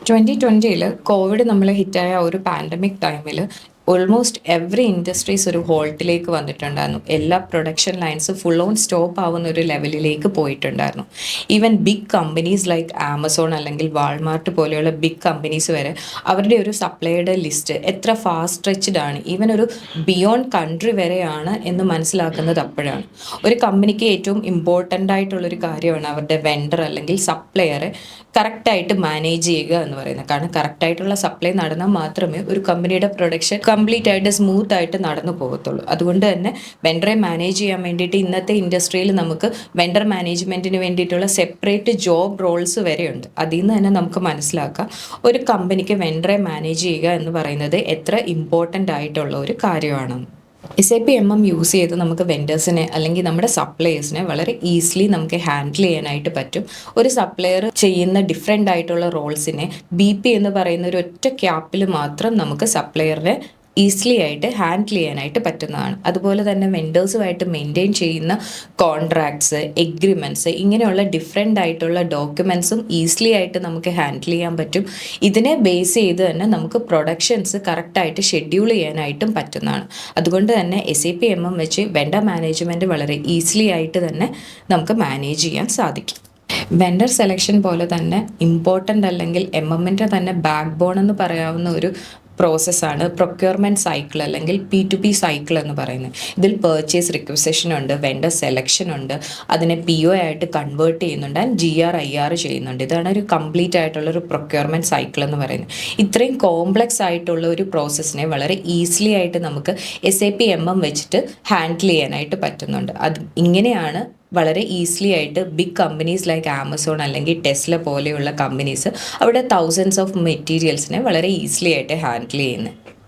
2020 Covid നമ്മളെ ഹിറ്റായ ഒരു pandemic ടൈമിൽ ഓൾമോസ്റ്റ് എവറി ഇൻഡസ്ട്രീസ് ഒരു ഹോൾട്ടിലേക്ക് വന്നിട്ടുണ്ടായിരുന്നു. എല്ലാ production lines full on stop ആവുന്ന ഒരു ലെവലിലേക്ക് പോയിട്ടുണ്ടായിരുന്നു. Even big companies like Amazon അല്ലെങ്കിൽ വാൾമാർട്ട് പോലെയുള്ള ബിഗ് കമ്പനീസ് വരെ അവരുടെ ഒരു സപ്ലൈയുടെ ലിസ്റ്റ് എത്ര ഫാസ്റ്റ് സ്ട്രെച്ച്ഡ് ആണ്, ഈവൻ ഒരു ബിയോണ്ട് കൺട്രി വരെയാണ് എന്ന് മനസ്സിലാക്കുന്നത് അപ്പോഴാണ്. ഒരു കമ്പനിക്ക് ഏറ്റവും ഇമ്പോർട്ടൻ്റ് ആയിട്ടുള്ളൊരു കാര്യമാണ് അവരുടെ വെണ്ടർ അല്ലെങ്കിൽ സപ്ലയറെ കറക്റ്റായിട്ട് മാനേജ് ചെയ്യുക എന്ന് പറയുന്നത്. കാരണം കറക്റ്റായിട്ടുള്ള സപ്ലൈ നടന്നാൽ മാത്രമേ ഒരു കമ്പനിയുടെ പ്രൊഡക്ഷൻ കംപ്ലീറ്റ് ആയിട്ട് സ്മൂത്ത് ആയിട്ട് നടന്നു പോകത്തുള്ളൂ. അതുകൊണ്ട് തന്നെ വെണ്ടറെ മാനേജ് ചെയ്യാൻ വേണ്ടിയിട്ട് ഇന്നത്തെ ഇൻഡസ്ട്രിയിൽ നമുക്ക് വെണ്ടർ മാനേജ്മെൻറ്റിന് വേണ്ടിയിട്ടുള്ള സെപ്പറേറ്റ് ജോബ് റോൾസ് വരെയുണ്ട്. അതിൽ നിന്ന് തന്നെ നമുക്ക് മനസ്സിലാക്കാം ഒരു കമ്പനിക്ക് വെണ്ടറെ മാനേജ് ചെയ്യുക എന്ന് പറയുന്നത് എത്ര ഇമ്പോർട്ടൻ്റ് ആയിട്ടുള്ള ഒരു കാര്യമാണെന്ന്. SAP MM യൂസ് ചെയ്ത് നമുക്ക് വെൻഡേഴ്സിനെ അല്ലെങ്കിൽ നമ്മുടെ സപ്ലയേഴ്സിനെ വളരെ ഈസിലി നമുക്ക് ഹാൻഡിൽ ചെയ്യാനായിട്ട് പറ്റും. ഒരു സപ്ലയർ ചെയ്യുന്ന ഡിഫറെൻ്റ് ആയിട്ടുള്ള റോൾസിനെ BP എന്ന് പറയുന്ന ഒരു ഒറ്റ ക്യാപ്പിൽ മാത്രം നമുക്ക് സപ്ലയറിനെ ഈസിലി ആയിട്ട് ഹാൻഡിൽ ചെയ്യാനായിട്ട് പറ്റുന്നതാണ്. അതുപോലെ തന്നെ വെൻഡേഴ്സുമായിട്ട് മെയിൻറ്റെയിൻ ചെയ്യുന്ന കോൺട്രാക്ട്സ്, എഗ്രിമെൻറ്റ്സ്, ഇങ്ങനെയുള്ള ഡിഫറെൻ്റ് ആയിട്ടുള്ള ഡോക്യുമെൻറ്റ്സും ഈസിലി ആയിട്ട് നമുക്ക് ഹാൻഡിൽ ചെയ്യാൻ പറ്റും. ഇതിനെ ബേസ് ചെയ്ത് തന്നെ നമുക്ക് പ്രൊഡക്ഷൻസ് കറക്റ്റായിട്ട് ഷെഡ്യൂൾ ചെയ്യാനായിട്ടും പറ്റുന്നതാണ്. അതുകൊണ്ട് തന്നെ SAP MM വെച്ച് വെണ്ടർ മാനേജ്മെൻറ്റ് വളരെ ഈസിലി ആയിട്ട് തന്നെ നമുക്ക് മാനേജ് ചെയ്യാൻ സാധിക്കും. വെണ്ടർ സെലക്ഷൻ പോലെ തന്നെ ഇമ്പോർട്ടൻ്റ് അല്ലെങ്കിൽ MM-ൻ്റെ തന്നെ ബാക്ക് ബോൺ എന്ന് പറയാവുന്ന ഒരു പ്രോസസ്സാണ് പ്രൊക്യൂർമെൻറ്റ് സൈക്കിൾ അല്ലെങ്കിൽ P2P സൈക്കിൾ എന്ന് പറയുന്നത്. ഇതിൽ പർച്ചേസ് റിക്വസിഷൻ ഉണ്ട്, വെണ്ടർ സെലക്ഷൻ ഉണ്ട്, അതിനെ PO ആയിട്ട് കൺവേർട്ട് ചെയ്യുന്നുണ്ട്, ആൻഡ് GR/IR ചെയ്യുന്നുണ്ട്. ഇതാണ് ഒരു കംപ്ലീറ്റ് ആയിട്ടുള്ള ഒരു പ്രൊക്യൂർമെൻറ്റ് സൈക്കിൾ എന്ന് പറയുന്നത്. ഇത്രയും കോംപ്ലക്സ് ആയിട്ടുള്ള ഒരു പ്രോസസ്സിനെ വളരെ ഈസിലി ആയിട്ട് നമുക്ക് SAP MM വെച്ചിട്ട് ഹാൻഡിൽ ചെയ്യാനായിട്ട് പറ്റുന്നുണ്ട്. അത് ഇങ്ങനെയാണ് വളരെ ഈസിലി ആയിട്ട് ബിഗ് കമ്പനീസ് ലൈക്ക് ആമസോൺ അല്ലെങ്കിൽ ടെസ്ല പോലെയുള്ള കമ്പനീസ് അവിടെ തൗസൻഡ്സ് ഓഫ് മെറ്റീരിയൽസിനെ വളരെ ഈസിലി ആയിട്ട് ഹാൻഡിൽ ചെയ്യുന്നത്.